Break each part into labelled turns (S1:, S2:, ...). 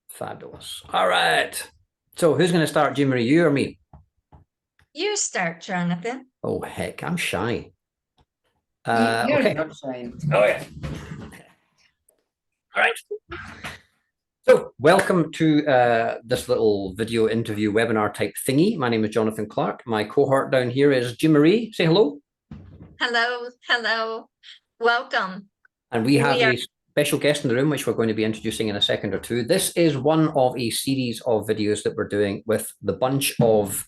S1: Fabulous. All right. So who's going to start, Jim Marie, you or me?
S2: You start, Jonathan.
S1: Oh, heck, I'm shy.
S3: You're
S1: okay.
S3: not shy.
S1: Oh, yeah. All right. So welcome to this little video interview webinar type thingy. My name is Jonathan Clark. My cohort down here is Jim Marie. Say hello.
S2: Hello, hello. Welcome.
S1: And we have a special guest in the room, which we're going to be introducing in a second or two. This is one of a series of videos that we're doing with the bunch of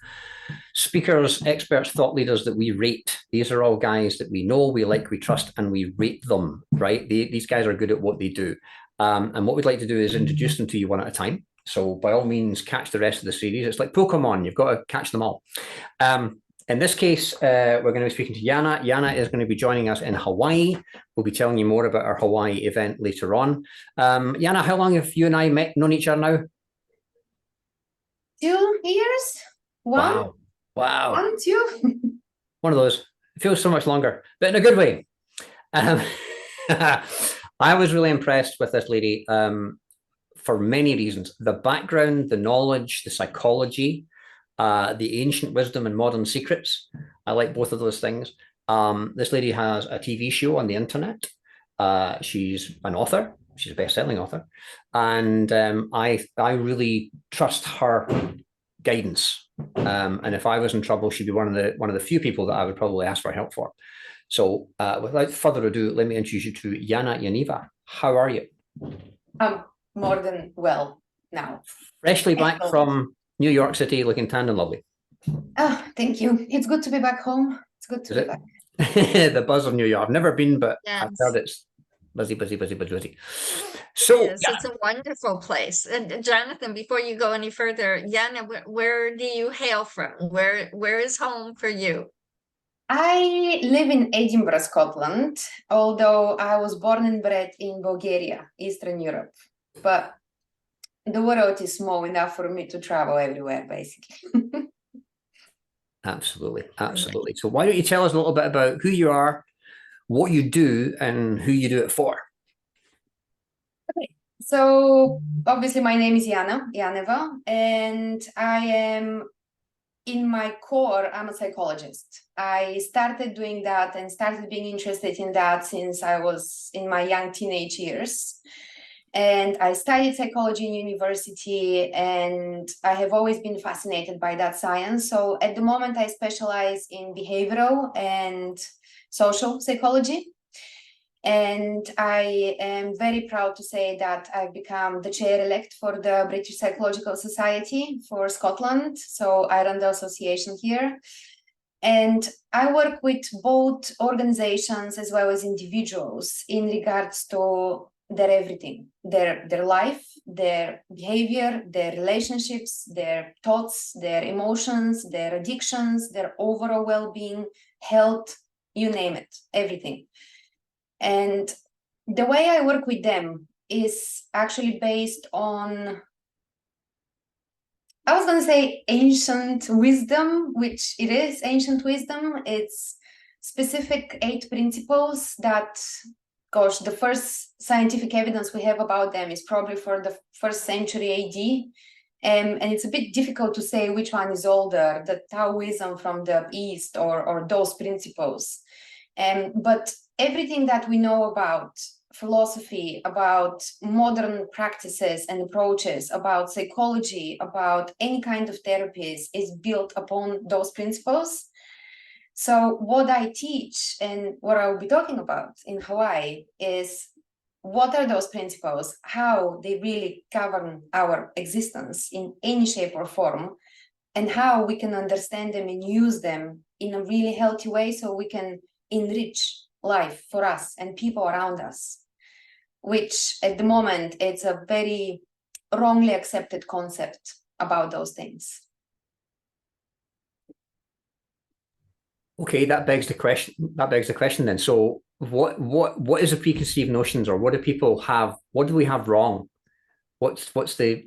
S1: speakers, experts, thought leaders that we rate. These are all guys that we know, we like, we trust, and we rate them, right? These guys are good at what they do. And what we'd like to do is introduce them to you one at a time. So by all means, catch the rest of the series. It's like Pokemon, you've got to catch them all. In this case, we're going to be speaking to Yana. Yana is going to be joining us in Hawaii. We'll be telling you more about our Hawaii event later on. Yana, how long have you and I known each other now?
S3: 2 years?
S1: Wow. Wow.
S3: 1, 2.
S1: One of those. It feels so much longer, but in a good way. I was really impressed with this lady for many reasons. The background, the knowledge, the psychology, the ancient wisdom and modern secrets. I like both of those things. This lady has a TV show on the internet. She's an author. She's a best-selling author. And I really trust her guidance. And if I was in trouble, she'd be one of the few people that I would probably ask for help for. So without further ado, let me introduce you to Yana Yaneva. How are you?
S3: I'm more than well now.
S1: Freshly back from New York City, looking tanned and lovely.
S3: Oh, thank you. It's good to be back home. It's good to be back.
S1: The buzz of New York. I've never been, but
S2: Yes.
S1: I've heard it's busy, busy, busy, busy, busy. So
S2: yes, it's a wonderful place. And Jonathan, before you go any further, Yana, where do you hail from? Where is home for you?
S3: I live in Edinburgh, Scotland, although I was born and bred in Bulgaria, Eastern Europe. But the world is small enough for me to travel everywhere, basically.
S1: Absolutely, absolutely. So why don't you tell us a little bit about who you are, what you do, and who you do it for?
S3: Okay. So obviously my name is Yaneva, and I am, in my core, I'm a psychologist. I started doing that and started being interested in that since I was in my young teenage years. And I studied psychology in university, and I have always been fascinated by that science. So at the moment, I specialize in behavioral and social psychology. And I am very proud to say that I've become the chair-elect for the British Psychological Society for Scotland. So I run the association here. And I work with both organizations as well as individuals in regards to their everything, their life, their behavior, their relationships, their thoughts, their emotions, their addictions, their overall well-being, health, you name it, everything. And the way I work with them is actually based on, I was going to say ancient wisdom, which it is ancient wisdom. It's specific 8 principles that, gosh, the first scientific evidence we have about them is probably for the 1st century AD. And it's a bit difficult to say which one is older, the Taoism from the East or those principles. But everything that we know about philosophy, about modern practices and approaches, about psychology, about any kind of therapies is built upon those principles. So what I teach and what I'll be talking about in Hawaii is what are those principles, how they really govern our existence in any shape or form, and how we can understand them and use them in a really healthy way so we can enrich life for us and people around us, which at the moment it's a very wrongly accepted concept about those things.
S1: Okay, that begs the question. Then. So what is the preconceived notions, or what do people have? What do we have wrong? What's the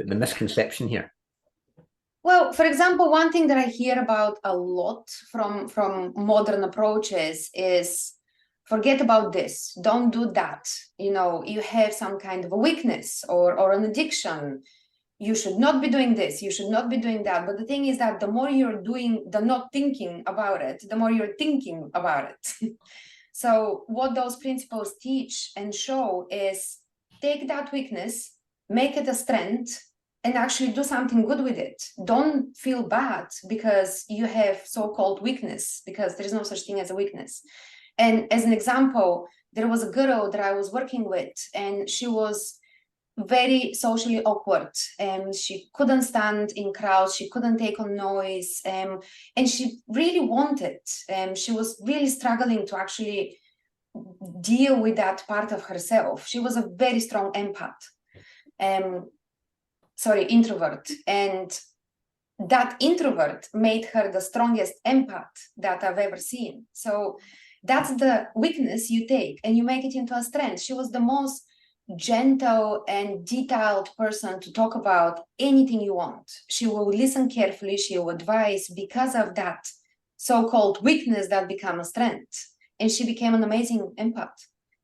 S1: misconception here?
S3: Well, for example, one thing that I hear about a lot from modern approaches is forget about this, don't do that. You know, you have some kind of a weakness or an addiction. You should not be doing this, you should not be doing that. But the thing is that the more you're doing the not thinking about it, the more you're thinking about it. So what those principles teach and show is take that weakness, make it a strength, and actually do something good with it. Don't feel bad because you have so-called weakness, because there is no such thing as a weakness. And as an example, there was a girl that I was working with, and she was very socially awkward, and she couldn't stand in crowds, she couldn't take on noise, and she really wanted, she was really struggling to actually deal with that part of herself. She was a very strong empath, introvert, and that introvert made her the strongest empath that I've ever seen. So that's the weakness you take and you make it into a strength. She was the most gentle and detailed person to talk about anything you want. She will listen carefully, she will advise. Because of that so-called weakness, that became a strength, and she became an amazing empath.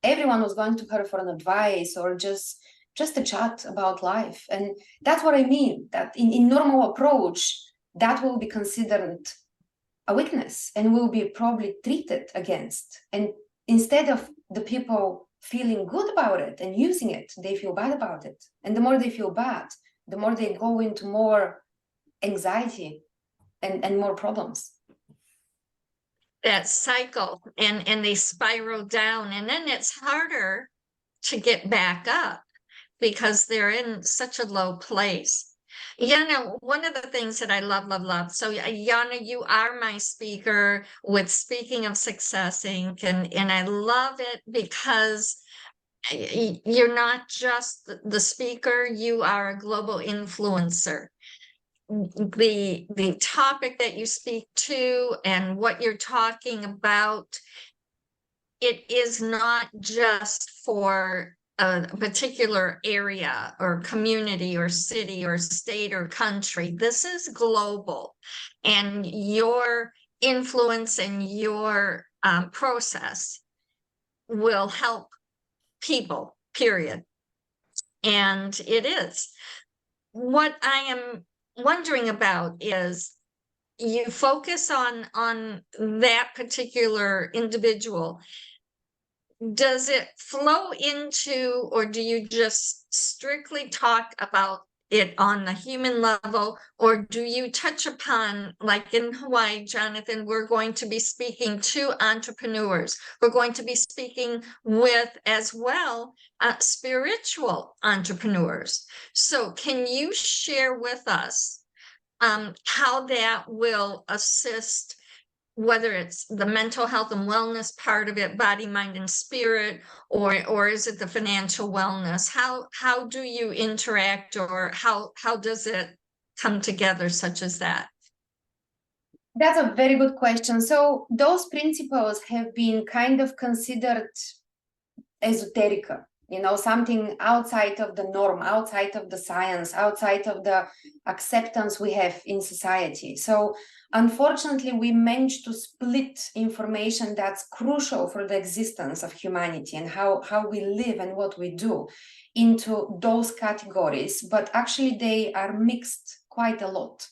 S3: Everyone was going to her for an advice or just a chat about life. And that's what I mean, that in normal approach, that will be considered a weakness and will be probably treated against. And instead of the people feeling good about it and using it, they feel bad about it. And the more they feel bad, the more they go into more anxiety and more problems.
S2: That cycle, and they spiral down, and then it's harder to get back up because they're in such a low place. Yana, one of the things that I love. So Yana, you are my speaker with Speaking of Success Inc. And I love it because you're not just the speaker, you are a global influencer. The topic that you speak to and what you're talking about, it is not just for a particular area or community or city or state or country. This is global, and your influence and your process will help people, period. And it is. What I am wondering about is you focus on that particular individual. Does it flow into, or do you just strictly talk about it on the human level, or do you touch upon, like in Hawaii, Jonathan, we're going to be speaking to entrepreneurs. We're going to be speaking with, as well, spiritual entrepreneurs. So can you share with us how that will assist, whether it's the mental health and wellness part of it, body, mind, and spirit, or is it the financial wellness? How do you interact, or how does it come together such as that?
S3: That's a very good question. So those principles have been kind of considered esoteric, you know, something outside of the norm, outside of the science, outside of the acceptance we have in society. So unfortunately, we managed to split information that's crucial for the existence of humanity and how we live and what we do into those categories, but actually they are mixed quite a lot.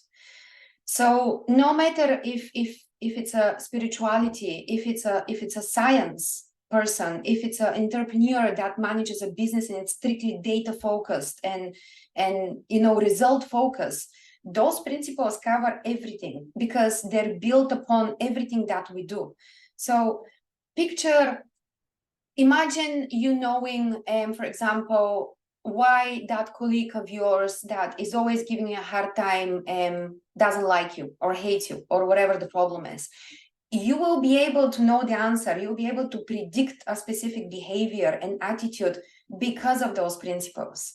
S3: So no matter if it's a spirituality, if it's a science person, if it's an entrepreneur that manages a business and it's strictly data focused and you know, result focused, those principles cover everything because they're built upon everything that we do. So imagine you knowing, for example, why that colleague of yours that is always giving you a hard time doesn't like you or hates you or whatever the problem is. You will be able to know the answer. You'll be able to predict a specific behavior and attitude because of those principles.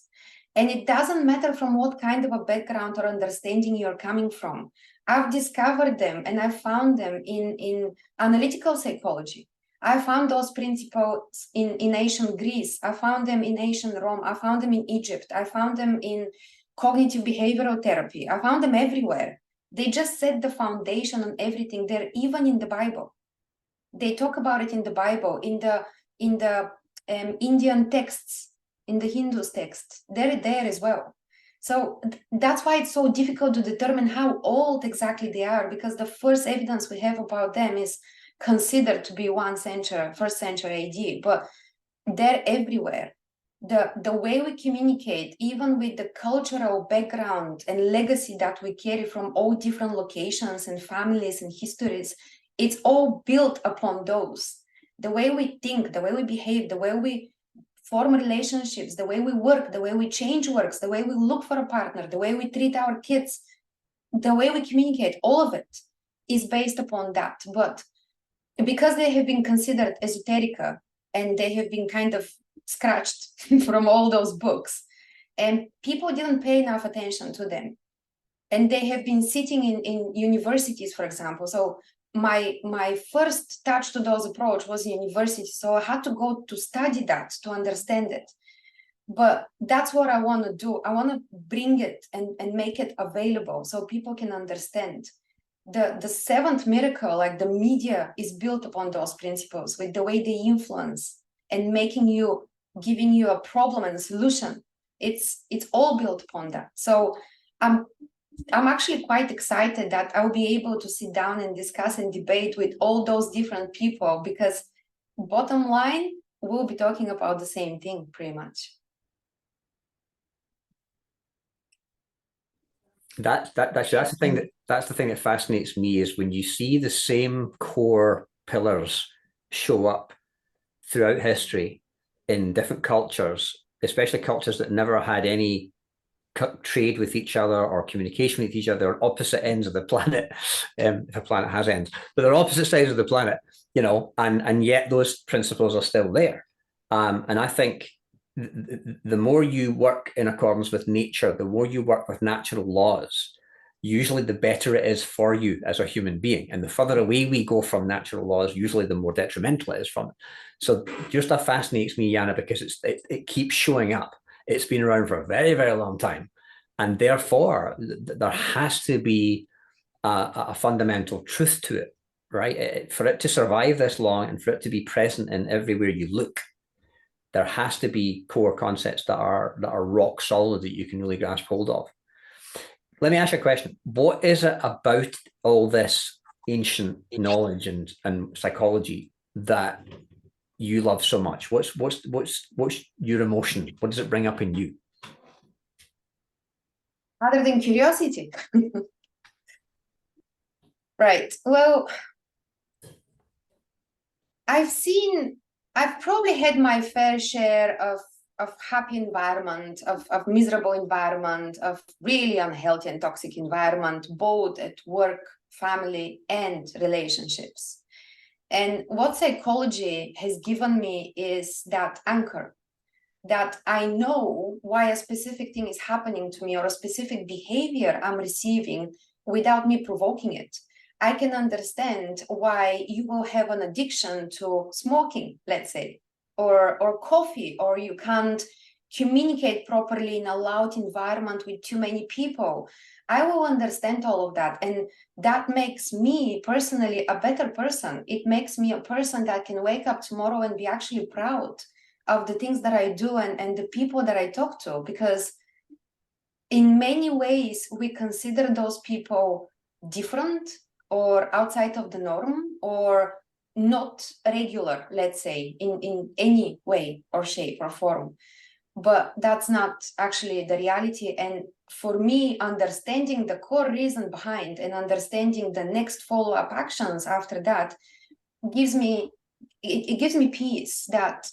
S3: And it doesn't matter from what kind of a background or understanding you're coming from. I've discovered them and I found them in analytical psychology. I found those principles in ancient Greece. I found them in ancient Rome. I found them in Egypt. I found them in cognitive behavioral therapy. I found them everywhere. They just set the foundation on everything. They're even in the Bible. They talk about it in the Bible, in the Indian texts, in the Hindus text. They're there as well. So that's why it's so difficult to determine how old exactly they are, because the first evidence we have about them is considered to be 1st century AD, but they're everywhere. The way we communicate, even with the cultural background and legacy that we carry from all different locations and families and histories, it's all built upon those. The way we think, the way we behave, the way we form relationships, the way we work, the way we change works, the way we look for a partner, the way we treat our kids, the way we communicate, all of it is based upon that. But because they have been considered esoterica and they have been kind of scratched from all those books, and people didn't pay enough attention to them, and they have been sitting in universities, for example. So my first touch to those approach was university, so I had to go to study that to understand it. But that's what I want to do. I want to bring it and make it available so people can understand. The seventh miracle, like the media, is built upon those principles, with the way they influence and giving you a problem and a solution. It's all built upon that. So I'm actually quite excited that I'll be able to sit down and discuss and debate with all those different people, because bottom line, we'll be talking about the same thing pretty much.
S1: That's the thing that fascinates me, is when you see the same core pillars show up throughout history in different cultures, especially cultures that never had any trade with each other or communication with each other, on opposite ends of the planet, if a planet has ends, but they're opposite sides of the planet, you know, and yet those principles are still there. And I think the more you work in accordance with nature, the more you work with natural laws, usually the better it is for you as a human being. And the further away we go from natural laws, usually the more detrimental it is from it. So your stuff fascinates me, Yana, because it keeps showing up. It's been around for a very, very long time. And therefore, there has to be a fundamental truth to it, right? For it to survive this long and for it to be present in everywhere you look, there has to be core concepts that are rock solid that you can really grasp hold of. Let me ask you a question. What is it about all this ancient knowledge and psychology that you love so much? What's your emotion? What does it bring up in you?
S3: Other than curiosity. Right. Well, I've probably had my fair share of happy environment, of miserable environment, of really unhealthy and toxic environment, both at work, family, and relationships. And what psychology has given me is that anchor, that I know why a specific thing is happening to me or a specific behavior I'm receiving without me provoking it. I can understand why you will have an addiction to smoking, let's say, or coffee, or you can't communicate properly in a loud environment with too many people. I will understand all of that. And that makes me personally a better person. It makes me a person that can wake up tomorrow and be actually proud of the things that I do and the people that I talk to, because in many ways we consider those people different or outside of the norm or not regular, let's say, in any way or shape or form. But that's not actually the reality. And for me, understanding the core reason behind and understanding the next follow-up actions after that gives me peace that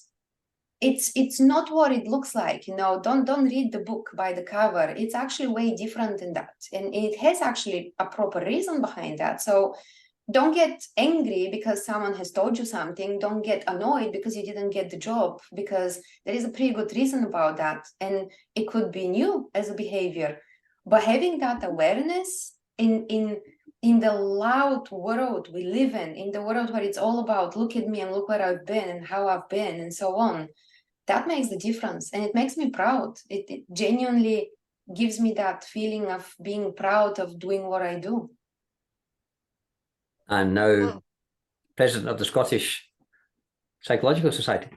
S3: it's not what it looks like, you know. Don't read the book by the cover. It's actually way different than that, and it has actually a proper reason behind that. So don't get angry because someone has told you something. Don't get annoyed because you didn't get the job, because there is a pretty good reason about that, and it could be new as a behavior. But having that awareness in the loud world we live in the world where it's all about look at me and look where I've been and how I've been and so on, that makes the difference, and it makes me proud. It genuinely gives me that feeling of being proud of doing what I do.
S1: And now president of the Scottish Psychological Society.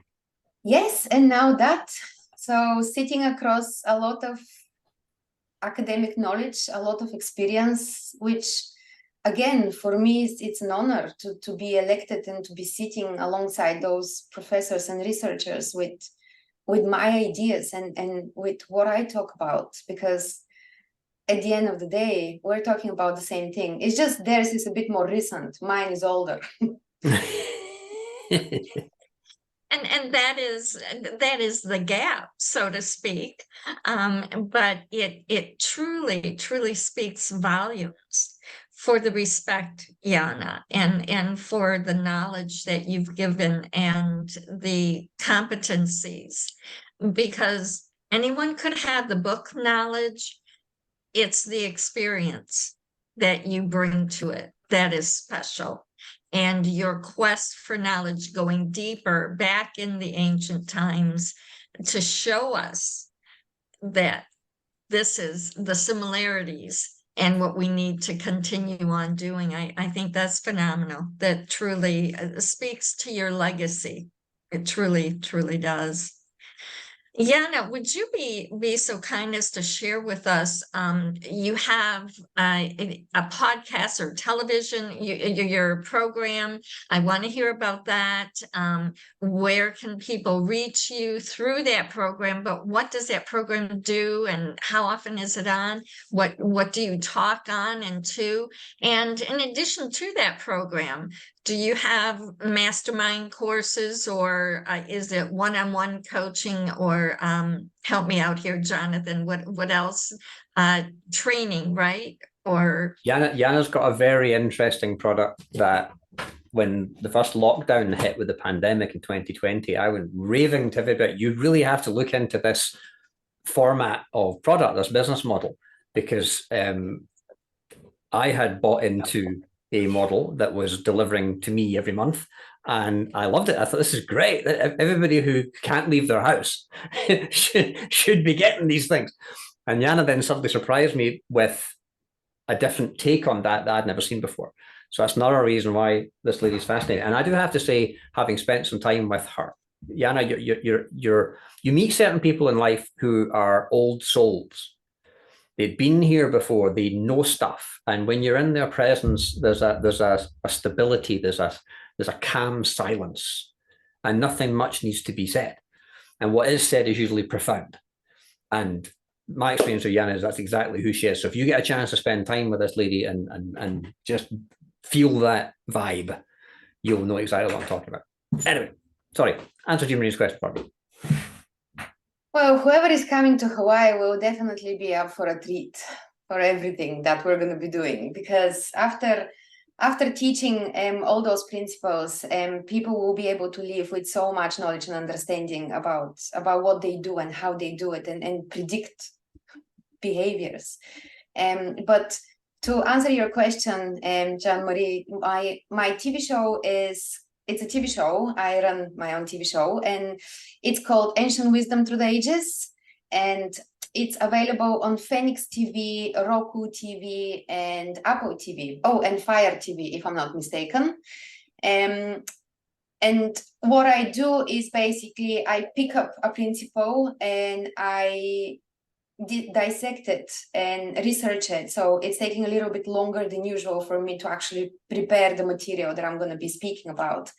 S3: Yes, and now that. So sitting across a lot of academic knowledge, a lot of experience, which again, for me, it's an honor to be elected and to be sitting alongside those professors and researchers with my ideas and with what I talk about, because at the end of the day, we're talking about the same thing. It's just theirs is a bit more recent. Mine is older.
S2: And that is the gap, so to speak. But it truly speaks volumes for the respect, Yana, and for the knowledge that you've given and the competencies, because anyone could have the book knowledge. It's the experience that you bring to it that is special. And your quest for knowledge, going deeper back in the ancient times to show us that this is the similarities and what we need to continue on doing. I think that's phenomenal. That truly speaks to your legacy. It truly does. Yana, would you be so kind as to share with us, you have a podcast or television, your program. I want to hear about that. Where can people reach you through that program? But what does that program do, and how often is it on? What do you talk on and to? And in addition to that program, do you have mastermind courses, or is it one-on-one coaching, or help me out here, Jonathan, what else? Training, right? Or
S1: Yana's got a very interesting product that when the first lockdown hit with the pandemic in 2020, I went raving to everybody, you really have to look into this format of product, this business model, because I had bought into a model that was delivering to me every month, and I loved it. I thought, this is great. Everybody who can't leave their house should be getting these things. And Yana then suddenly surprised me with a different take on that I'd never seen before. So that's another reason why this lady's fascinating. And I do have to say, having spent some time with her, Yana, you meet certain people in life who are old souls. They've been here before, they know stuff. And when you're in their presence, there's a stability, there's a calm silence, and nothing much needs to be said. And what is said is usually profound. And my experience with Yana is that's exactly who she is. So if you get a chance to spend time with this lady and just feel that vibe, you'll know exactly what I'm talking about. Anyway, sorry, answer to Marie's question, Barbara.
S3: Well, whoever is coming to Hawaii will definitely be up for a treat for everything that we're going to be doing, because after teaching all those principles, people will be able to live with so much knowledge and understanding about what they do and how they do it, and predict behaviors. But to answer your question, Jean-Marie, my TV show it's a TV show. I run my own TV show, and it's called Ancient Wisdom Through the Ages. And it's available on Phoenix TV, Roku TV, and Apple TV. Oh, and Fire TV, if I'm not mistaken. And what I do is basically I pick up a principle and I dissect it and research it. So it's taking a little bit longer than usual for me to actually prepare the material that I'm going to be speaking about.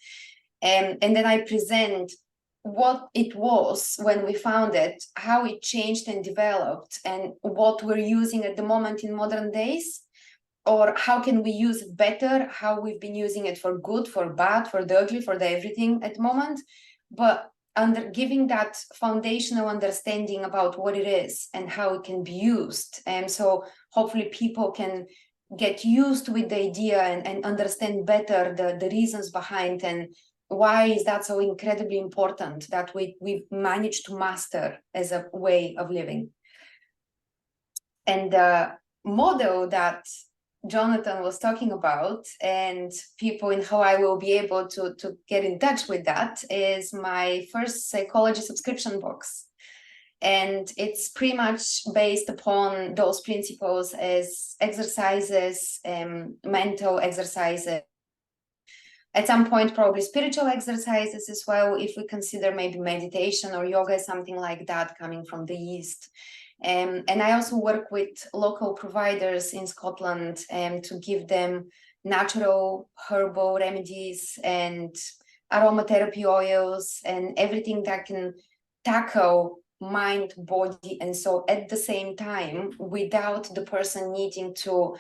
S3: And then I present what it was when we found it, how it changed and developed, and what we're using at the moment in modern days, or how can we use it better, how we've been using it for good, for bad, for the ugly, for the everything at the moment. But under giving that foundational understanding about what it is and how it can be used. And so hopefully people can get used with the idea and understand better the reasons behind, and why is that so incredibly important that we've managed to master as a way of living. And the model that Jonathan was talking about, and people in Hawaii will be able to get in touch with, that is my first psychology subscription box. And it's pretty much based upon those principles as exercises, mental exercises, At some point, probably spiritual exercises as well, if we consider maybe meditation or yoga, something like that coming from the East. And I also work with local providers in Scotland to give them natural herbal remedies and aromatherapy oils and everything that can tackle mind, body, and soul at the same time without the person needing to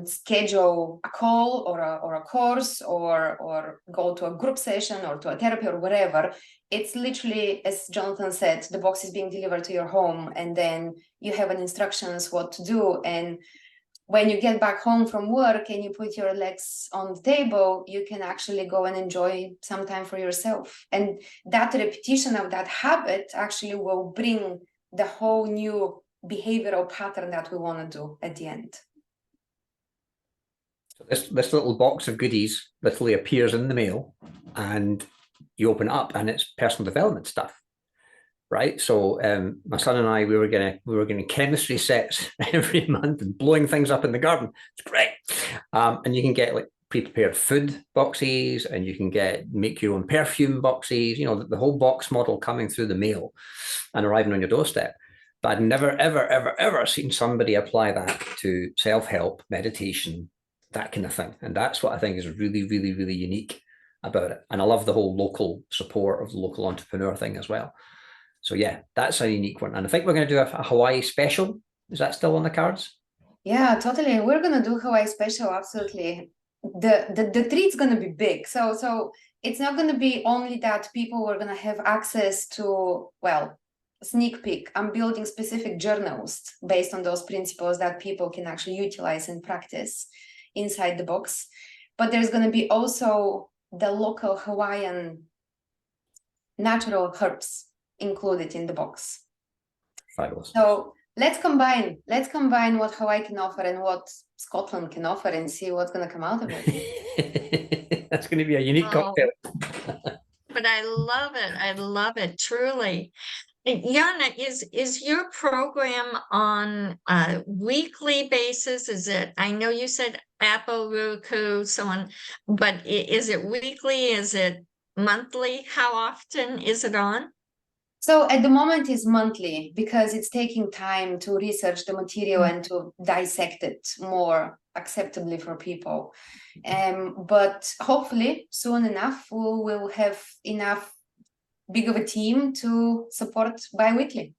S3: schedule a call or a course or go to a group session or to a therapy or whatever. It's literally, as Jonathan said, the box is being delivered to your home, and then you have an instructions what to do. And when you get back home from work and you put your legs on the table, you can actually go and enjoy some time for yourself. And that repetition of that habit actually will bring the whole new behavioral pattern that we want to do at the end.
S1: This little box of goodies literally appears in the mail, and you open it up, and it's personal development stuff, right? So my son and I, we were getting chemistry sets every month and blowing things up in the garden. It's great, and you can get like pre-prepared food boxes, and you can make your own perfume boxes. You know, the whole box model coming through the mail and arriving on your doorstep. But I've never, ever, ever, ever seen somebody apply that to self-help, meditation, that kind of thing. And that's what I think is really, really, really unique about it. And I love the whole local support of the local entrepreneur thing as well. So yeah, that's a unique one. And I think we're going to do a Hawaii special. Is that still on the cards?
S3: Yeah, totally. We're going to do Hawaii special. Absolutely. The treat's going to be big. So it's not going to be only that people are going to have access to, well, sneak peek. I'm building specific journals based on those principles that people can actually utilize and practice inside the box. But there's going to be also the local Hawaiian natural herbs included in the box.
S1: Fabulous.
S3: So let's combine what Hawaii can offer and what Scotland can offer and see what's going to come out of it.
S1: That's going to be a unique cocktail.
S2: But I love it truly. Yana, is your program on a weekly basis? Is it, I know you said Apple, Roku, so on, but is it weekly? Is it monthly? How often is it on?
S3: So at the moment it's monthly because it's taking time to research the material and to dissect it more acceptably for people. But hopefully soon enough we will have enough big of a team to support bi-weekly.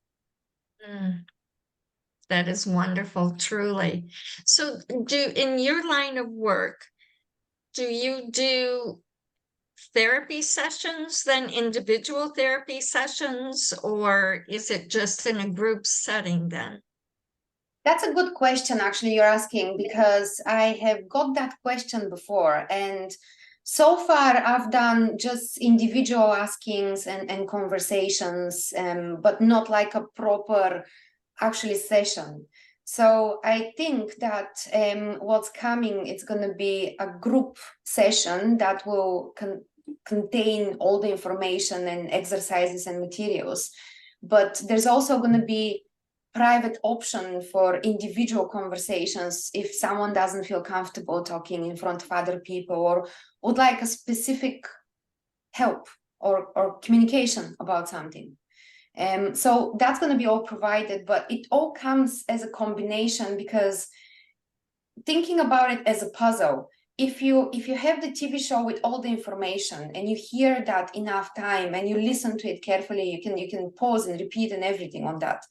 S2: That is wonderful, truly. So in your line of work, do you do therapy sessions, then individual therapy sessions, or is it just in a group setting then?
S3: That's a good question, actually, you're asking, because I have got that question before. And so far, I've done just individual askings and conversations, but not like a proper actually session. So I think that what's coming, it's going to be a group session that will contain all the information and exercises and materials. But there's also going to be private option for individual conversations if someone doesn't feel comfortable talking in front of other people or would like a specific help or communication about something. So that's going to be all provided, but it all comes as a combination, because thinking about it as a puzzle, if you have the TV show with all the information and you hear that enough time and you listen to it carefully, you can pause and repeat and everything on that.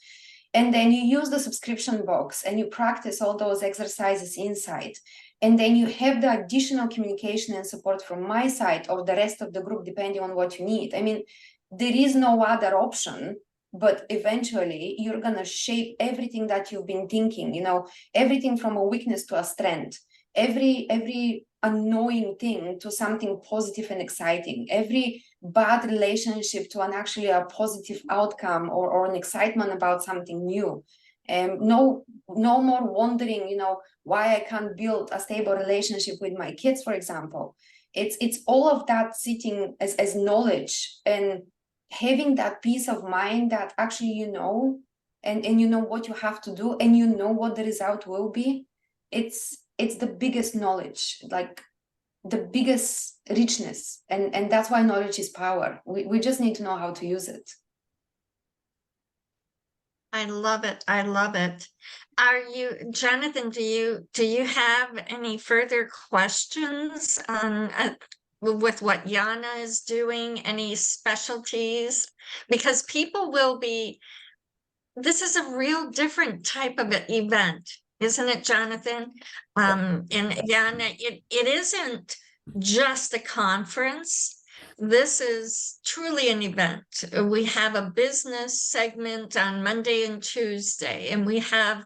S3: And then you use the subscription box and you practice all those exercises inside. And then you have the additional communication and support from my side or the rest of the group, depending on what you need. I mean, there is no other option, but eventually you're going to shape everything that you've been thinking, you know, everything from a weakness to a strength, every annoying thing to something positive and exciting, every bad relationship to actually a positive outcome or an excitement about something new. No more wondering, you know, why I can't build a stable relationship with my kids, for example. It's all of that sitting as knowledge and having that peace of mind that actually you know, and you know what you have to do and you know what the result will be. It's the biggest knowledge. Like, the biggest richness, and that's why knowledge is power. We just need to know how to use it.
S2: I love it. I love it. Are you, Jonathan, do you have any further questions on with what Yana is doing, any specialties? Because people will be, this is a real different type of event, isn't it, Jonathan? And Yana, it isn't just a conference. This is truly an event. We have a business segment on Monday and Tuesday, and we have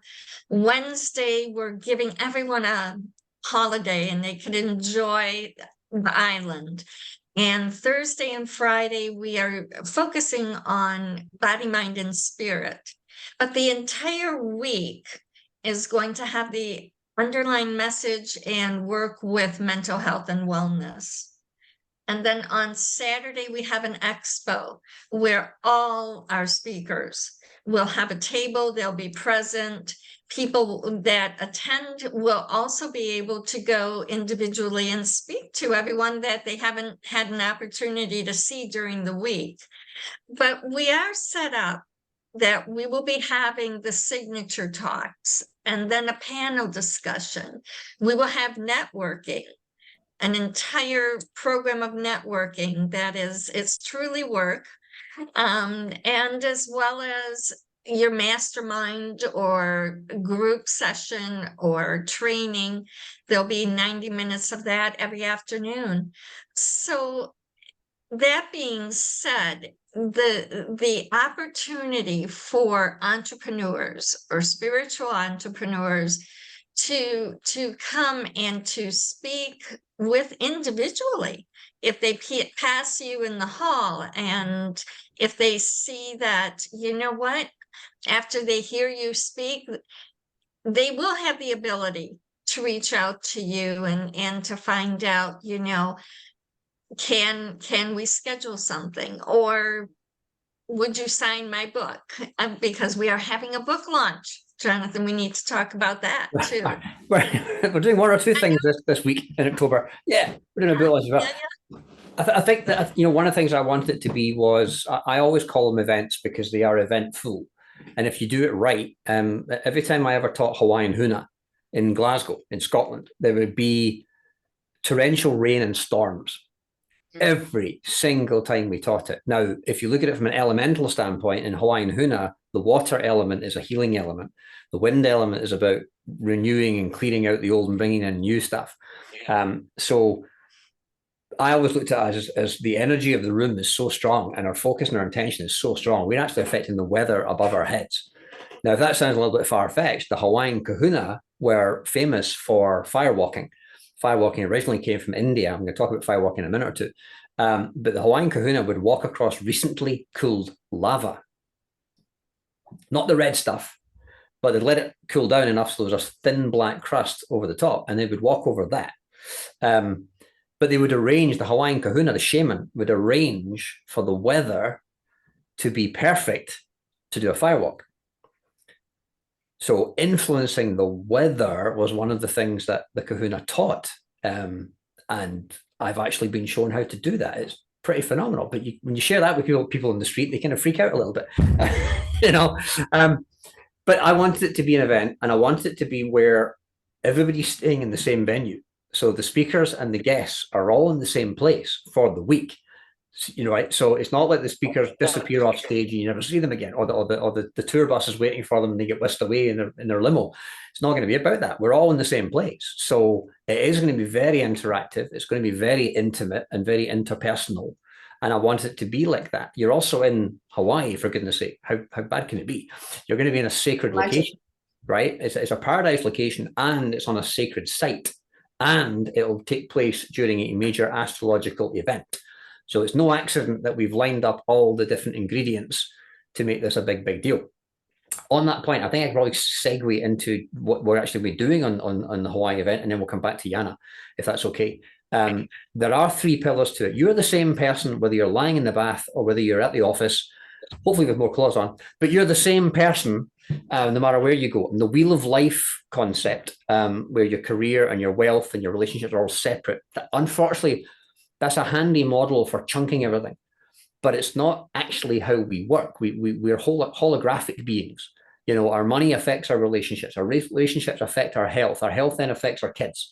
S2: Wednesday, we're giving everyone a holiday and they can enjoy the island. And Thursday and Friday, we are focusing on body, mind, and spirit. But the entire week is going to have the underlying message and work with mental health and wellness. And then on Saturday, we have an expo where all our speakers will have a table, they'll be present. People that attend will also be able to go individually and speak to everyone that they haven't had an opportunity to see during the week. But we are set up that we will be having the signature talks and then a panel discussion. We will have networking, an entire program of networking that is, it's truly work. And as well as your mastermind or group session or training, there'll be 90 minutes of that every afternoon. So that being said, the opportunity for entrepreneurs or spiritual entrepreneurs to come and to speak with individually, if they pass you in the hall and if they see that, you know what, after they hear you speak, they will have the ability to reach out to you and to find out, you know, can we schedule something, or would you sign my book? Because we are having a book launch, Jonathan. We need to talk about that too.
S1: We're doing one or two things this week in October. Yeah, we're doing a book launch as well.
S2: Yeah.
S1: I think that, you know, one of the things I wanted it to be was, I always call them events because they are eventful. And if you do it right, every time I ever taught Hawaiian huna in Glasgow, in Scotland, there would be torrential rain and storms every single time we taught it. Now, if you look at it from an elemental standpoint, in Hawaiian huna, the water element is a healing element. The wind element is about renewing and clearing out the old and bringing in new stuff. So I always looked at it as the energy of the room is so strong and our focus and our intention is so strong. We're actually affecting the weather above our heads. Now, if that sounds a little bit far-fetched, the Hawaiian kahuna were famous for firewalking. Firewalking originally came from India. I'm going to talk about firewalking in a minute or two. But the Hawaiian kahuna would walk across recently cooled lava. Not the red stuff, but they'd let it cool down enough so there was a thin black crust over the top, and they would walk over that. But they would arrange, the Hawaiian kahuna, the shaman, would arrange for the weather to be perfect to do a firewalk. So influencing the weather was one of the things that the kahuna taught. And I've actually been shown how to do that. It's pretty phenomenal. But when you share that with people in the street, they kind of freak out a little bit, you know. But I wanted it to be an event, and I wanted it to be where everybody's staying in the same venue. So the speakers and the guests are all in the same place for the week. You know, right? So it's not like the speakers disappear off stage and you never see them again, or the tour bus is waiting for them and they get whisked away in their limo. It's not going to be about that. We're all in the same place. So it is going to be very interactive. It's going to be very intimate and very interpersonal. And I want it to be like that. You're also in Hawaii, for goodness sake. How bad can it be? You're going to be in a sacred location, right? It's a paradise location, and it's on a sacred site, and it'll take place during a major astrological event. So it's no accident that we've lined up all the different ingredients to make this a big, big deal. On that point, I think I can probably segue into what we're actually doing on the Hawaii event, and then we'll come back to Yana, if that's okay. There are 3 pillars to it. You're the same person, whether you're lying in the bath or whether you're at the office, hopefully with more clothes on, but you're the same person no matter where you go. And the wheel of life concept, where your career and your wealth and your relationships are all separate, unfortunately, that's a handy model for chunking everything, but it's not actually how we work. We're holographic beings. You know, our money affects our relationships affect our health then affects our kids.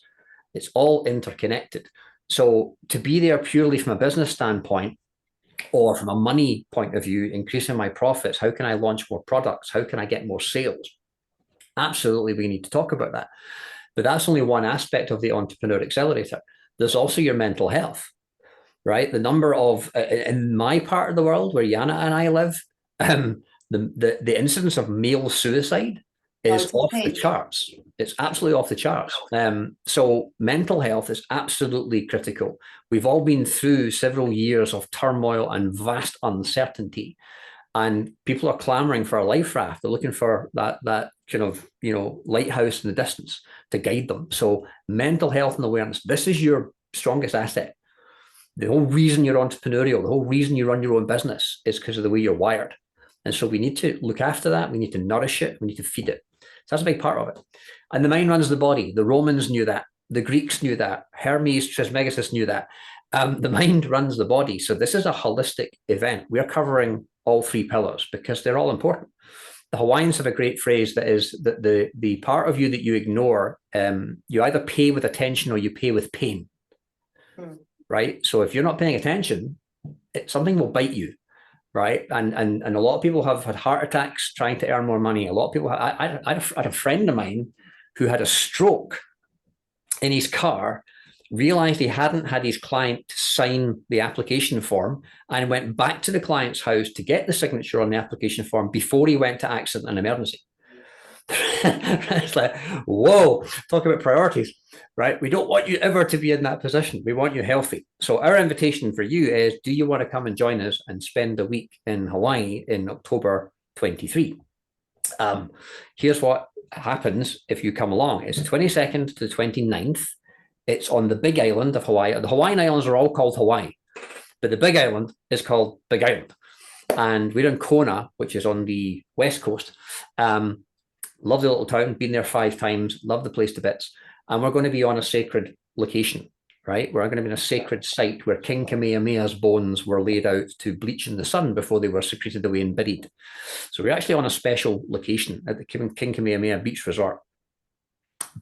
S1: It's all interconnected. So to be there purely from a business standpoint, or from a money point of view, increasing my profits, how can I launch more products? How can I get more sales? Absolutely, we need to talk about that. But that's only one aspect of the Entrepreneur Accelerator. There's also your mental health, right? The number of, in my part of the world where Yana and I live, the incidence of male suicide is off the charts. It's absolutely off the charts. So mental health is absolutely critical. We've all been through several years of turmoil and vast uncertainty, and people are clamoring for a life raft. They're looking for that kind of, you know, lighthouse in the distance to guide them. So mental health and awareness, this is your strongest asset. The whole reason you're entrepreneurial, the whole reason you run your own business is because of the way you're wired. And so we need to look after that. We need to nourish it. We need to feed it. So that's a big part of it. And the mind runs the body. The Romans knew that. The Greeks knew that. Hermes Trismegistus knew that. The mind runs the body. So this is a holistic event. We're covering all three pillars because they're all important. The Hawaiians have a great phrase that is that the part of you that you ignore, you either pay with attention or you pay with pain. Right? So if you're not paying attention, something will bite you. Right. And a lot of people have had heart attacks trying to earn more money. A lot of people, I had a friend of mine who had a stroke in his car, realized he hadn't had his client sign the application form, and went back to the client's house to get the signature on the application form before he went to accident and emergency. It's like, whoa, talk about priorities, right? We don't want you ever to be in that position. We want you healthy. So our invitation for you is, do you want to come and join us and spend a week in Hawaii in October 23? Here's what happens if you come along. It's 22nd to the 29th. It's on the Big Island of Hawaii. The Hawaiian Islands are all called Hawaii, but the Big Island is called Big Island. And we're in Kona, which is on the west coast. Love the little town, been there 5 times, love the place to bits. And we're going to be on a sacred location, right? We're going to be in a sacred site where King Kamehameha's bones were laid out to bleach in the sun before they were secreted away and buried. So we're actually on a special location at the King Kamehameha Beach Resort.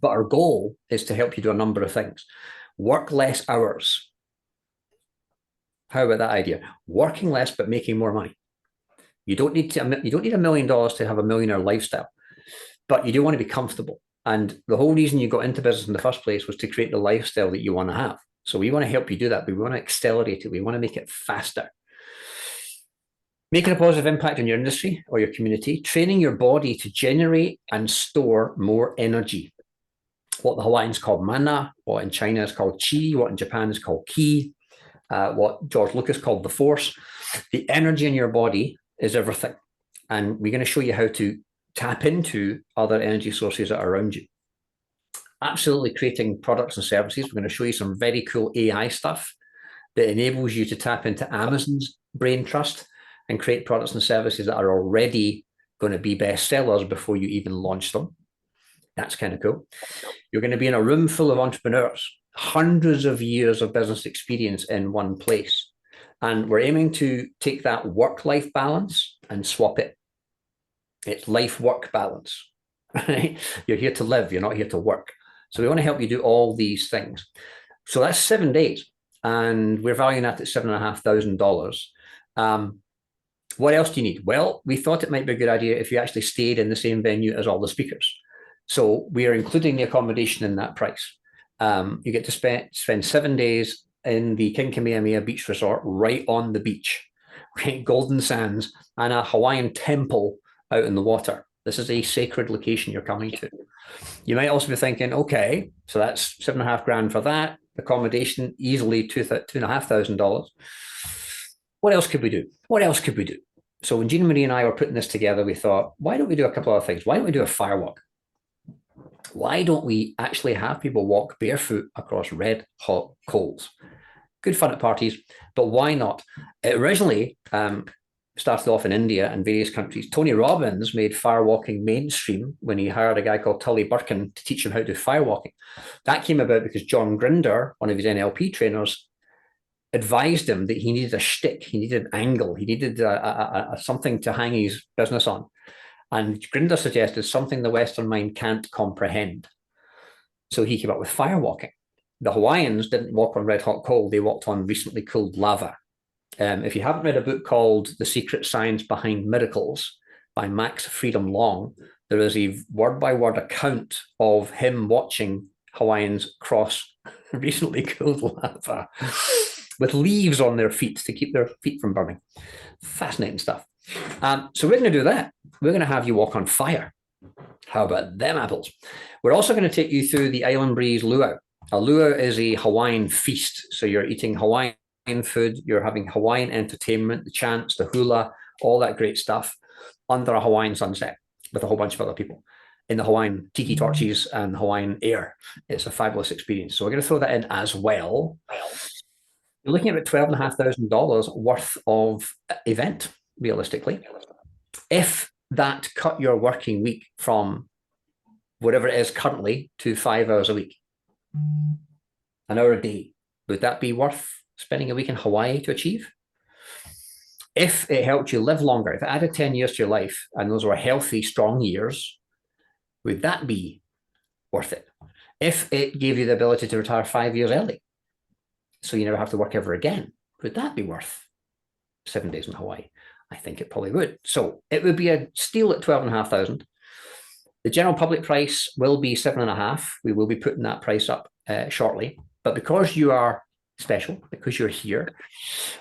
S1: But our goal is to help you do a number of things. Work less hours. How about that idea? Working less, but making more money. You don't need $1 million to have a millionaire lifestyle. But you do want to be comfortable. And the whole reason you got into business in the first place was to create the lifestyle that you want to have. So we want to help you do that. We want to accelerate it. We want to make it faster. Making a positive impact on your industry or your community, training your body to generate and store more energy. What the Hawaiians call mana, what in China is called chi, what in Japan is called ki, what George Lucas called the force. The energy in your body is everything. And we're going to show you how to tap into other energy sources that are around you. Absolutely creating products and services. We're going to show you some very cool AI stuff that enables you to tap into Amazon's brain trust and create products and services that are already going to be bestsellers before you even launch them. That's kind of cool. You're going to be in a room full of entrepreneurs, hundreds of years of business experience in one place. And we're aiming to take that work-life balance and swap it. It's life-work balance, right? You're here to live, you're not here to work. So we want to help you do all these things. So that's 7 days, and we're valuing that at $7,500. What else do you need? Well, we thought it might be a good idea if you actually stayed in the same venue as all the speakers. So we are including the accommodation in that price. You get to spend 7 days in the King Kamehameha Beach Resort right on the beach, right? Golden sands and a Hawaiian temple out in the water. This is a sacred location you're coming to. You might also be thinking, okay, so that's $7,500 for that. Accommodation, easily $2,500. What else could we do? What else could we do? So when Jean Marie and I were putting this together, we thought, why don't we do a couple of things? Why don't we do a fire walk? Why don't we actually have people walk barefoot across red hot coals? Good fun at parties, but why not? Originally, started off in India and various countries. Tony Robbins made firewalking mainstream when he hired a guy called Tully Birkin to teach him how to do firewalking. That came about because John Grinder, one of his NLP trainers, advised him that he needed a shtick, he needed an angle, he needed something to hang his business on. And Grinder suggested something the Western mind can't comprehend. So he came up with firewalking. The Hawaiians didn't walk on red hot coal, they walked on recently cooled lava. If you haven't read a book called The Secret Science Behind Miracles by Max Freedom Long, there is a word-by-word account of him watching Hawaiians cross recently cooled lava with leaves on their feet to keep their feet from burning. Fascinating stuff. So we're going to do that. We're going to have you walk on fire. How about them apples? We're also going to take you through the Island Breeze luau. A luau is a Hawaiian feast. So you're eating Hawaiian food, you're having Hawaiian entertainment, the chants, the hula, all that great stuff under a Hawaiian sunset with a whole bunch of other people in the Hawaiian tiki torches and Hawaiian air. It's a fabulous experience. So we're going to throw that in as well. You're looking at about $12,500 worth of event, realistically. If that cut your working week from whatever it is currently to 5 hours a week, an hour a day, would that be worth spending a week in Hawaii to achieve? If it helped you live longer, if it added 10 years to your life, and those were healthy, strong years, would that be worth it? If it gave you the ability to retire 5 years early, so you never have to work ever again, would that be worth 7 days in Hawaii? I think it probably would. So it would be a steal at $12,500. The general public price will be $7,500. We will be putting that price up shortly. But because you are special, because you're here,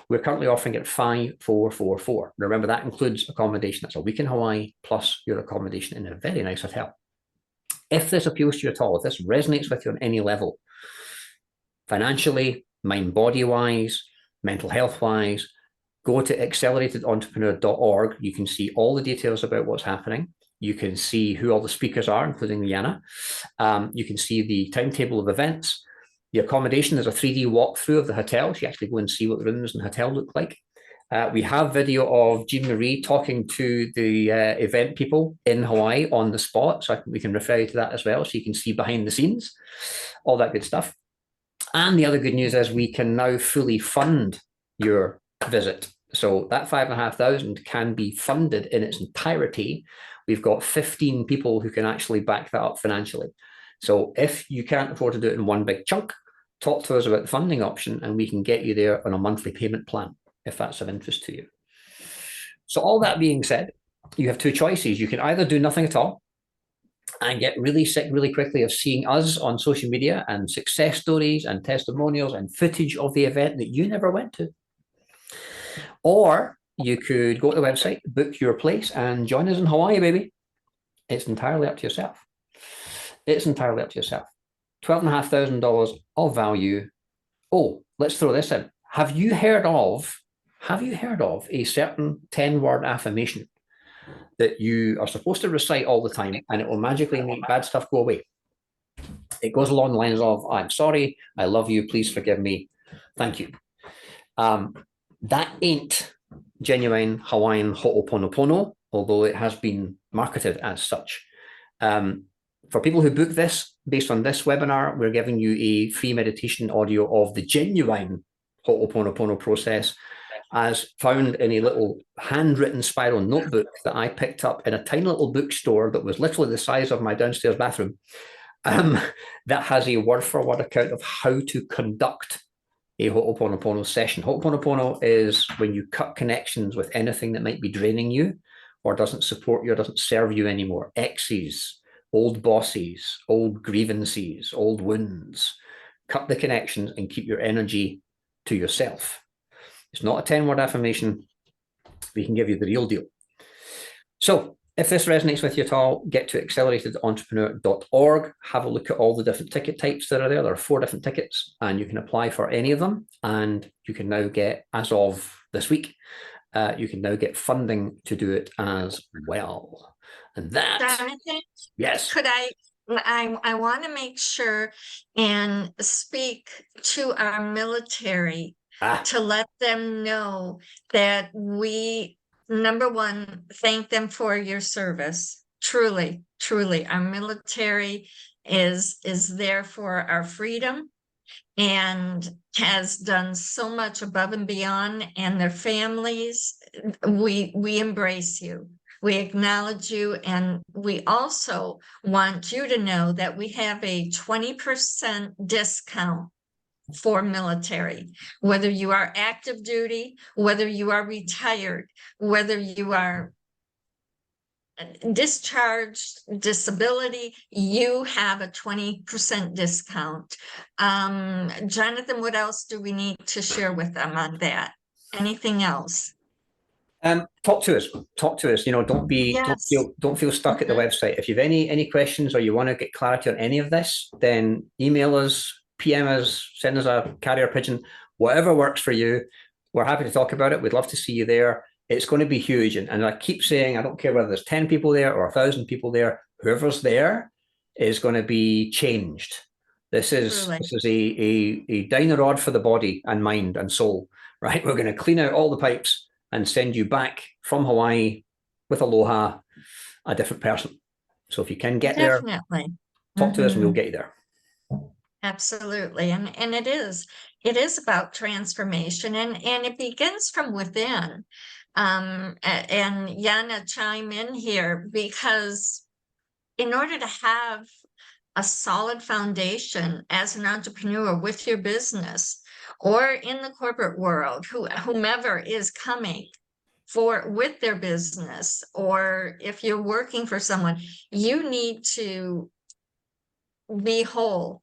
S1: we're currently offering it $5,444. Remember, that includes accommodation. That's a week in Hawaii plus your accommodation in a very nice hotel. If this appeals to you at all, if this resonates with you on any level, financially, mind-body wise, mental health wise, go to acceleratedentrepreneur.org. You can see all the details about what's happening. You can see who all the speakers are, including Yana. You can see the timetable of events. The accommodation is a 3D walkthrough of the hotel. So you actually go and see what the rooms and hotel look like. We have video of Jean Marie talking to the event people in Hawaii on the spot. So we can refer you to that as well. So you can see behind the scenes, all that good stuff. And the other good news is we can now fully fund your visit. So that $5,500 can be funded in its entirety. We've got 15 people who can actually back that up financially. So if you can't afford to do it in one big chunk, talk to us about the funding option and we can get you there on a monthly payment plan if that's of interest to you. So all that being said, you have two choices. You can either do nothing at all and get really sick really quickly of seeing us on social media and success stories and testimonials and footage of the event that you never went to. Or you could go to the website, book your place and join us in Hawaii, baby. It's entirely up to yourself. It's entirely up to yourself. $12,500 of value. Oh, let's throw this in. Have you heard of a certain 10-word affirmation that you are supposed to recite all the time and it will magically make bad stuff go away? It goes along the lines of, I'm sorry, I love you, please forgive me, thank you. That ain't genuine Hawaiian ho'oponopono, although it has been marketed as such. For people who book this, based on this webinar, we're giving you a free meditation audio of the genuine ho'oponopono process as found in a little handwritten spiral notebook that I picked up in a tiny little bookstore that was literally the size of my downstairs bathroom, that has a word-for-word account of how to conduct a ho'oponopono session. Ho'oponopono is when you cut connections with anything that might be draining you or doesn't support you or doesn't serve you anymore. Exes, old bosses, old grievances, old wounds. Cut the connections and keep your energy to yourself. It's not a 10-word affirmation. We can give you the real deal. So if this resonates with you at all, get to acceleratedentrepreneur.org. Have a look at all the different ticket types that are there. There are 4 different tickets and you can apply for any of them. And you can now get, as of this week, you can now get funding to do it as well. And that,
S2: Jonathan,
S1: yes.
S2: Could I want to make sure and speak to our military to let them know that we number one, thank them for your service. Truly, truly, our military is there for our freedom and has done so much above and beyond, and their families. We embrace you. We acknowledge you, and we also want you to know that we have a 20% discount for military, whether you are active duty, whether you are retired, whether you are discharged, disability, you have a 20% discount. Jonathan, what else do we need to share with them on that? Anything else?
S1: Talk to us. You know, don't feel stuck at the website. If you have any questions or you want to get clarity on any of this, then email us, PM us, send us a carrier pigeon, whatever works for you. We're happy to talk about it. We'd love to see you there. It's going to be huge. And I keep saying, I don't care whether there's 10 people there or 1,000 people there, whoever's there is going to be changed. This is a diner rod for the body and mind and soul, right? We're going to clean out all the pipes and send you back from Hawaii with aloha, a different person. So if you can get there, talk to us and we'll get you there.
S2: Absolutely. And it is about transformation, and it begins from within. And Yana, chime in here, because in order to have a solid foundation as an entrepreneur with your business or in the corporate world, whomever is coming with their business, or if you're working for someone, you need to be whole,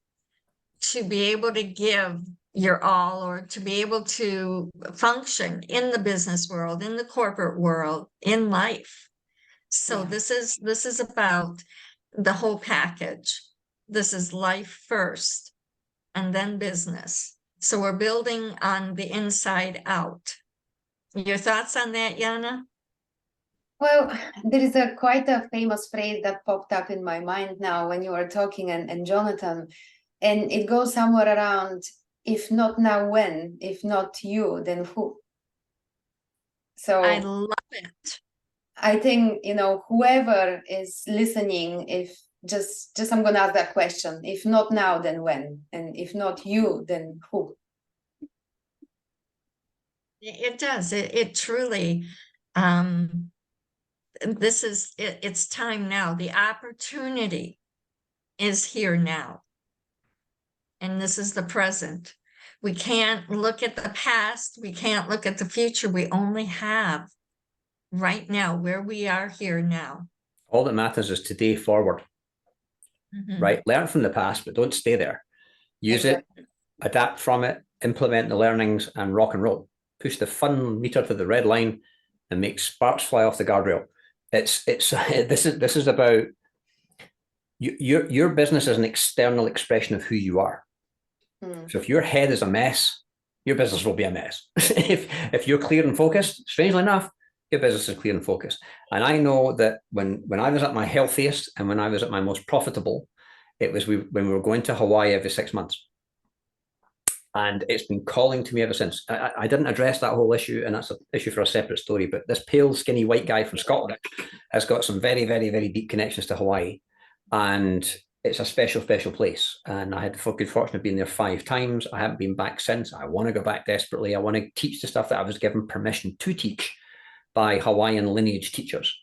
S2: to be able to give your all, or to be able to function in the business world, in the corporate world, in life. So this is about the whole package. This is life first and then business. So we're building on the inside out. Your thoughts on that, Yana?
S3: Well, there is quite a famous phrase that popped up in my mind now when you were talking, and Jonathan, and it goes somewhere around, if not now, when? If not you, then who? So
S2: I love it.
S3: I think, you know, whoever is listening, if just I'm going to ask that question, if not now, then when? And if not you, then who?
S2: It does. It truly, it's time now. The opportunity is here now. And this is the present. We can't look at the past. We can't look at the future. We only have right now, where we are here now.
S1: All that matters is today forward, right? Learn from the past, but don't stay there. Use it, adapt from it, implement the learnings, and rock and roll. Push the fun meter to the red line and make sparks fly off the guardrail. This is about your business is an external expression of who you are. So if your head is a mess, your business will be a mess. if you're clear and focused, strangely enough, your business is clear and focused. And I know that when I was at my healthiest and when I was at my most profitable, it was when we were going to Hawaii every 6 months. And it's been calling to me ever since. I didn't address that whole issue, and that's an issue for a separate story. But this pale, skinny white guy from Scotland has got some very, very, very deep connections to Hawaii. And it's a special, special place. And I had the good fortune of being there 5 times. I haven't been back since. I want to go back desperately. I want to teach the stuff that I was given permission to teach by Hawaiian lineage teachers.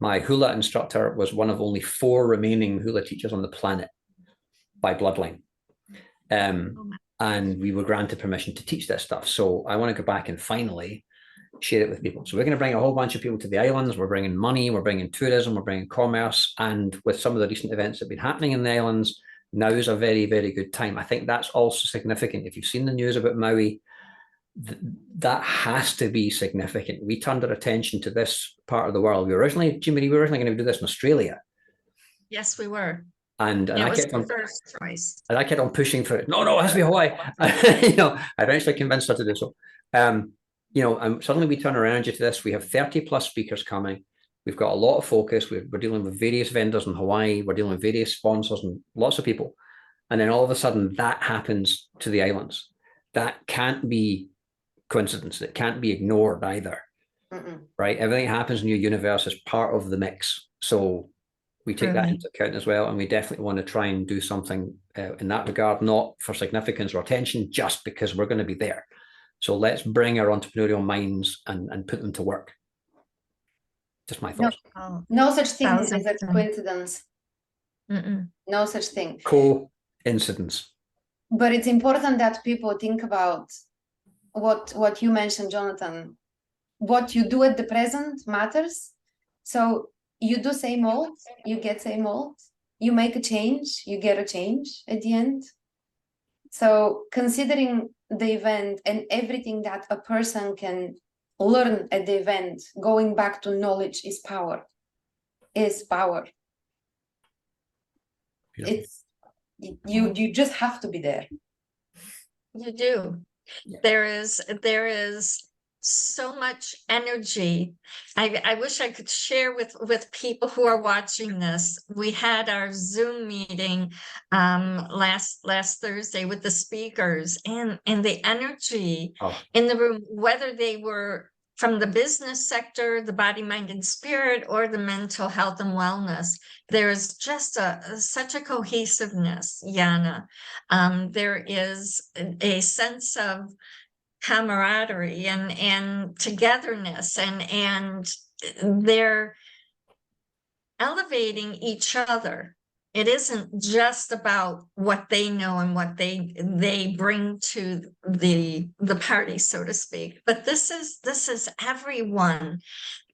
S1: My hula instructor was one of only 4 remaining hula teachers on the planet by bloodline. And we were granted permission to teach this stuff. So I want to go back and finally share it with people. So we're going to bring a whole bunch of people to the islands. We're bringing money, we're bringing tourism, we're bringing commerce. And with some of the recent events that have been happening in the islands, now is a very, very good time. I think that's also significant. If you've seen the news about Maui, that has to be significant. We turned our attention to this part of the world. We were originally going to do this in Australia.
S2: Yes, we were.
S1: And I kept on
S2: first choice.
S1: And I kept on pushing for it. No, it has to be Hawaii. I eventually convinced her to do so. Suddenly we turn our energy to this. We have 30 plus speakers coming. We've got a lot of focus. We're dealing with various vendors in Hawaii. We're dealing with various sponsors and lots of people. And then all of a sudden that happens to the islands. That can't be coincidence. It can't be ignored either. right? Everything that happens in your universe is part of the mix. So we take that into account as well. And we definitely want to try and do something in that regard, not for significance or attention, just because we're going to be there. So let's bring our entrepreneurial minds and put them to work. Just my thoughts.
S3: No such thing as a coincidence. No such thing.
S1: Coincidence.
S3: But it's important that people think about what you mentioned, Jonathan. What you do at the present matters. So you do same old, you get same old. You make a change, you get a change at the end. So considering the event and everything that a person can learn at the event, going back to knowledge is power. Is power.
S1: Beautiful.
S3: It's you just have to be there.
S2: You do.
S1: Yeah.
S2: There is so much energy. I wish I could share with people who are watching this. We had our Zoom meeting last Thursday with the speakers, and the energy in the room, whether they were from the business sector, the body, mind, and spirit, or the mental health and wellness, there's just such a cohesiveness, Yana. There is a sense of camaraderie and togetherness, and they're elevating each other. It isn't just about what they know and what they bring to the party, so to speak, but this is everyone.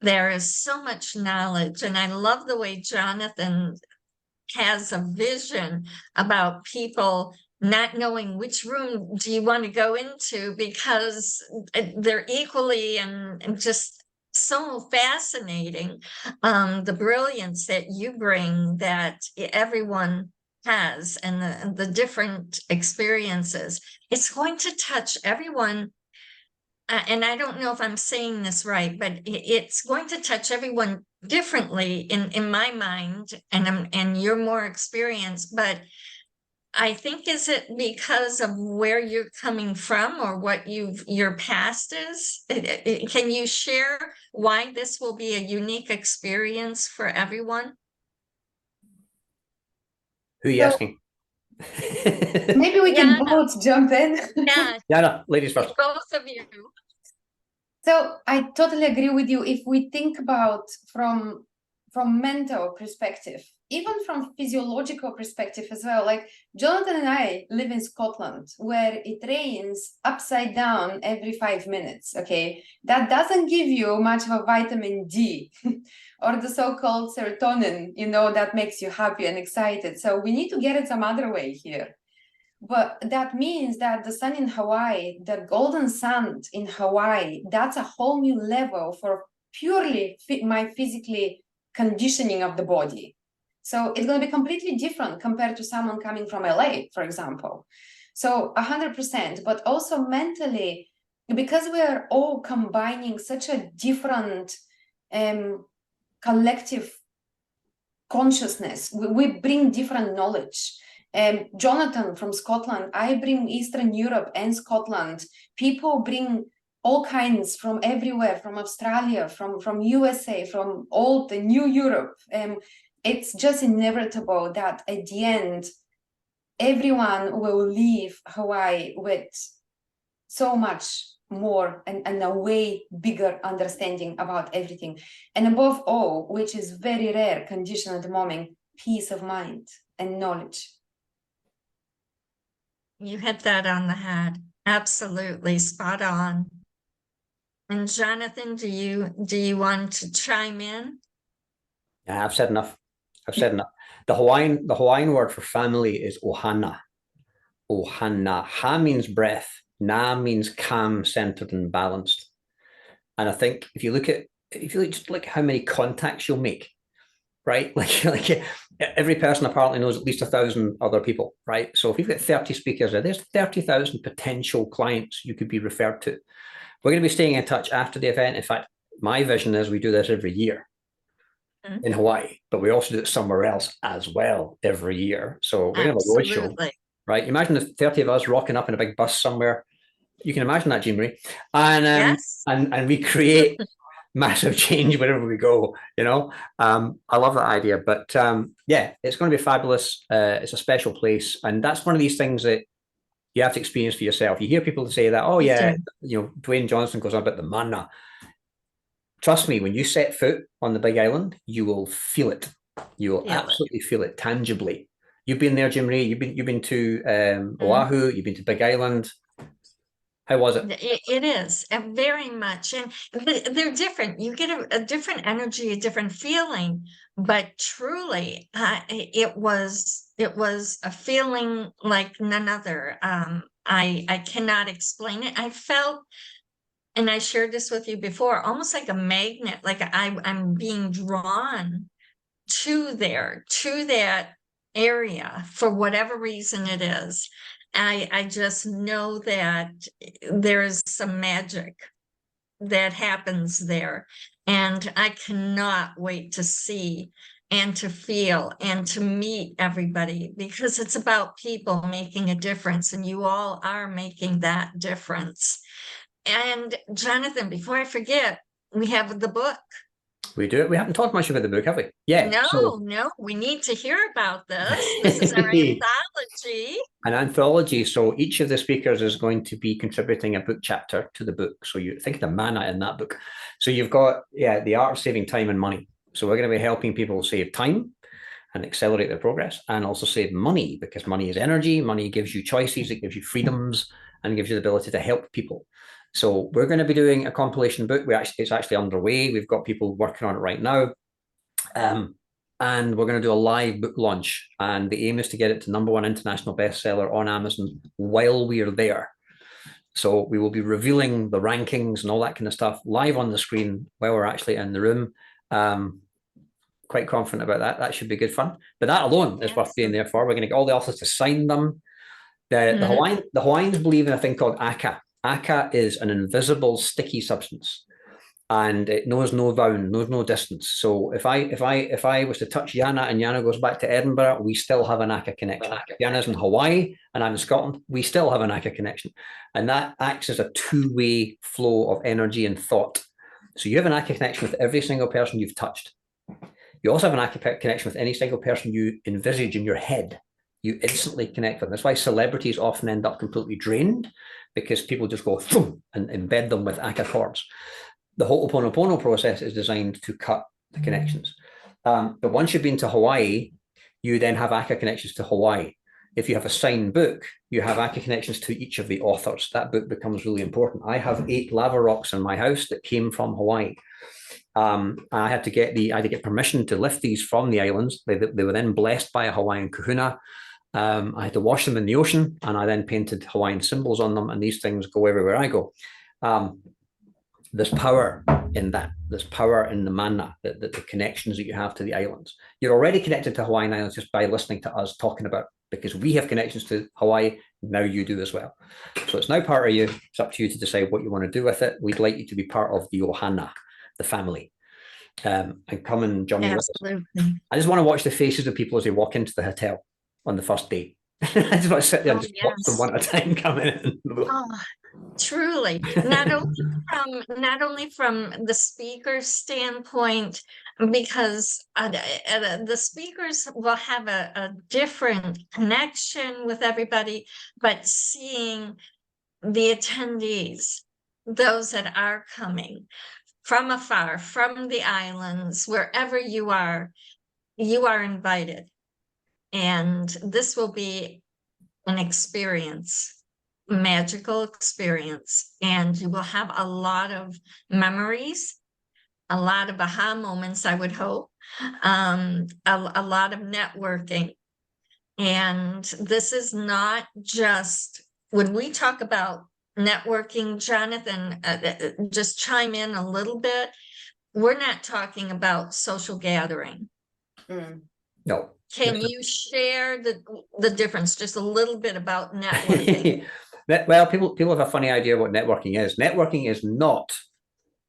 S2: There is so much knowledge, and I love the way Jonathan has a vision about people not knowing which room do you want to go into, because they're equally and just so fascinating. The brilliance that you bring, that everyone has, and the different experiences, it's going to touch everyone. And I don't know if I'm saying this right, but it's going to touch everyone differently in my mind, and you're more experienced, but I think, is it because of where you're coming from or what your past is? Can you share why this will be a unique experience for everyone?
S1: Who are you asking?
S3: Maybe we can both jump in.
S2: Yeah,
S1: Yana, ladies first.
S2: both of you.
S3: So I totally agree with you. If we think about from mental perspective, even from physiological perspective as well, like Jonathan and I live in Scotland, where it rains upside down every 5 minutes. Okay, that doesn't give you much of a vitamin D or the so-called serotonin, that makes you happy and excited. So we need to get it some other way here. But that means that the sun in Hawaii, the golden sun in Hawaii, that's a whole new level for purely my physically conditioning of the body. So it's going to be completely different compared to someone coming from LA, for example. So 100%, but also mentally, because we are all combining such a different collective consciousness, we bring different knowledge. Jonathan from Scotland, I bring Eastern Europe and Scotland. People bring all kinds from everywhere, from Australia, from USA, from old and new Europe. It's just inevitable that at the end, everyone will leave Hawaii with so much more and a way bigger understanding about everything. And above all, which is very rare condition at the moment, peace of mind and knowledge.
S2: You hit that on the head. Absolutely spot on. And Jonathan, do you want to chime in?
S1: Yeah, I've said enough. The Hawaiian word for family is ohana. Ohana. Ha means breath. Na means calm, centered, and balanced. And I think if you look just like how many contacts you'll make, right? Like every person apparently knows at least 1,000 other people, right? So if you've got 30 speakers there's 30,000 potential clients you could be referred to. We're going to be staying in touch after the event. In fact, my vision is we do this every year in Hawaii, but we also do it somewhere else as well every year. So we're going to have a roadshow, right? Imagine the 30 of us rocking up in a big bus somewhere. You can imagine that, Jean Marie. And,
S2: yes.
S1: and we create massive change wherever we go, you know. I love that idea. But yeah, it's going to be fabulous. It's a special place. And that's one of these things that you have to experience for yourself. You hear people say that, oh yeah, you know, Dwayne Johnson goes on about the mana. Trust me, when you set foot on the Big Island, you will feel it. You will absolutely feel it tangibly. You've been there, Jim Ray. You've been to Oahu. You've been to Big Island. How was it?
S2: It is very much, and they're different. You get a different energy, a different feeling, but truly, it was a feeling like none other. I cannot explain it. I felt, and I shared this with you before, almost like a magnet, like I'm being drawn to that area for whatever reason it is. I just know that there's some magic that happens there, and I cannot wait to see and to feel and to meet everybody, because it's about people making a difference, and you all are making that difference. And Jonathan, before I forget, we have the book.
S1: We do it. We haven't talked much about the book, have we? Yeah.
S2: No, we need to hear about this. This is our anthology.
S1: An anthology. So each of the speakers is going to be contributing a book chapter to the book. So you think of the mana in that book. So you've got, the art of saving time and money. So we're going to be helping people save time and accelerate their progress, and also save money, because money is energy. Money gives you choices, it gives you freedoms, and gives you the ability to help people. So we're going to be doing a compilation book. It's actually underway. We've got people working on it right now. And we're going to do a live book launch. And the aim is to get it to #1 international bestseller on Amazon while we are there. So we will be revealing the rankings and all that kind of stuff live on the screen while we're actually in the room. Quite confident about that. That should be good fun. But that alone is worth being there for. We're going to get all the authors to sign them. The Hawaiians believe in a thing called aka. Aka is an invisible sticky substance, and it knows no bound, knows no distance. So if I was to touch Yana and Yana goes back to Edinburgh, we still have an aka connection. If Yana's in Hawaii and I'm in Scotland, we still have an aka connection. And that acts as a two-way flow of energy and thought. So you have an aka connection with every single person you've touched. You also have an aka connection with any single person you envisage in your head. You instantly connect with them. That's why celebrities often end up completely drained, because people just go and embed them with aka cords. The Ho'oponopono process is designed to cut the connections. But once you've been to Hawaii, you then have aka connections to Hawaii. If you have a signed book, you have aka connections to each of the authors. That book becomes really important. I have 8 lava rocks in my house that came from Hawaii. I had to get permission to lift these from the islands. They were then blessed by a Hawaiian kahuna. I had to wash them in the ocean, and I then painted Hawaiian symbols on them, and these things go everywhere I go. There's power in that. There's power in the mana, the connections that you have to the islands. You're already connected to Hawaiian Islands just by listening to us talking about, because we have connections to Hawaii. Now you do as well. So it's now part of you. It's up to you to decide what you want to do with it. We'd like you to be part of the Ohana, the family, and come and join me with us. I just want to watch the faces of people as they walk into the hotel on the first day. I just want to sit there and just watch them one at a time come in.
S2: Truly, not only from the speaker's standpoint, because the speakers will have a different connection with everybody, but seeing the attendees, those that are coming from afar, from the islands, wherever you are invited. And this will be an experience, magical experience. And you will have a lot of memories, a lot of aha moments, I would hope, a lot of networking. And this is not just, when we talk about networking, Jonathan, just chime in a little bit. We're not talking about social gathering.
S1: No.
S2: Can you share the difference just a little bit about networking?
S1: Well, people have a funny idea what networking is. Networking is not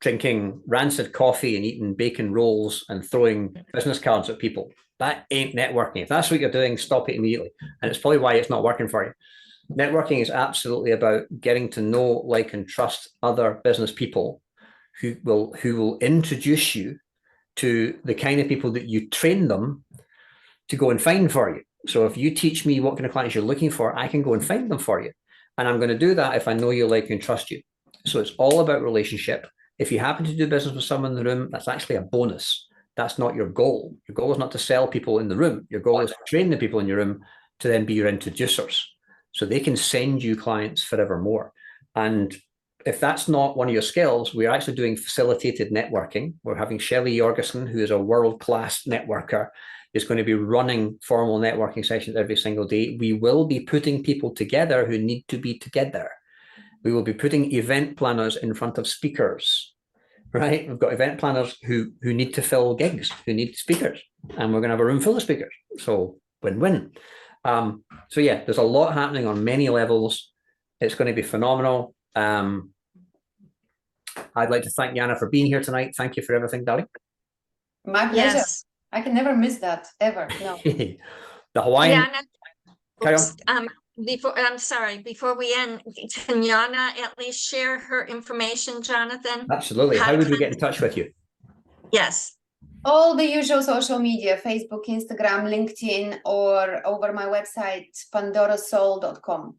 S1: drinking rancid coffee and eating bacon rolls and throwing business cards at people. That ain't networking. If that's what you're doing, stop it immediately. And it's probably why it's not working for you. Networking is absolutely about getting to know, like, and trust other business people who will introduce you to the kind of people that you train them to go and find for you. So if you teach me what kind of clients you're looking for, I can go and find them for you. And I'm going to do that if I know you, like, and trust you. So it's all about relationship. If you happen to do business with someone in the room, that's actually a bonus. That's not your goal. Your goal is not to sell people in the room. Your goal is to train the people in your room to then be your introducers, so they can send you clients forevermore. And if that's not one of your skills, we're actually doing facilitated networking. We're having Shelley Jorgensen, who is a world-class networker, is going to be running formal networking sessions every single day. We will be putting people together who need to be together. We will be putting event planners in front of speakers, right? We've got event planners who need to fill gigs, who need speakers, and we're going to have a room full of speakers. So win-win. So yeah, there's a lot happening on many levels. It's going to be phenomenal. I'd like to thank Yana for being here tonight. Thank you for everything, darling.
S3: My pleasure.
S2: Yes.
S3: I can never miss that, ever. No.
S1: The Hawaiian.
S2: Yana,
S1: Carry on.
S2: I'm sorry, before we end, can Yana at least share her information, Jonathan?
S1: Absolutely. How would we get in touch with you?
S2: Yes.
S3: All the usual social media, Facebook, Instagram, LinkedIn, or over my website, pandorasoul.com.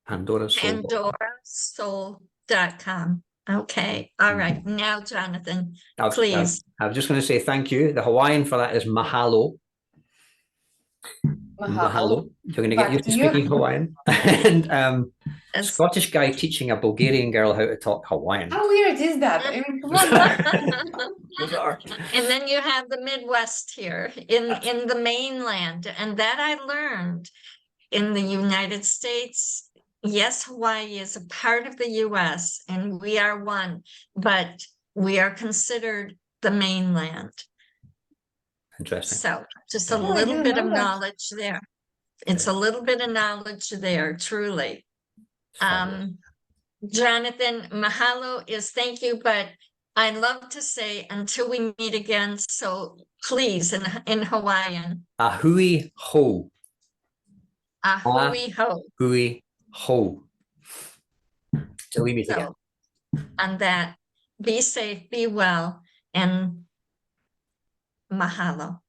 S2: pandorasoul.com. Okay. All right. Now, Jonathan, please.
S1: I was just going to say thank you. The Hawaiian for that is mahalo. Mahalo. You're going to get used to speaking Hawaiian. And Scottish guy teaching a Bulgarian girl how to talk Hawaiian.
S3: How weird is that? I mean,
S1: Bizarre.
S2: And then you have the Midwest here in the mainland. And that I learned in the United States. Yes, Hawaii is a part of the US and we are one, but we are considered the mainland.
S1: Interesting.
S2: So just a little bit of knowledge there. It's a little bit of knowledge there, truly. Jonathan, mahalo is thank you, but I love to say until we meet again. So please, in Hawaiian.
S1: Ahui ho.
S2: Ahui ho.
S1: Ahui ho. Till we meet again.
S2: On that, be safe, be well, and mahalo.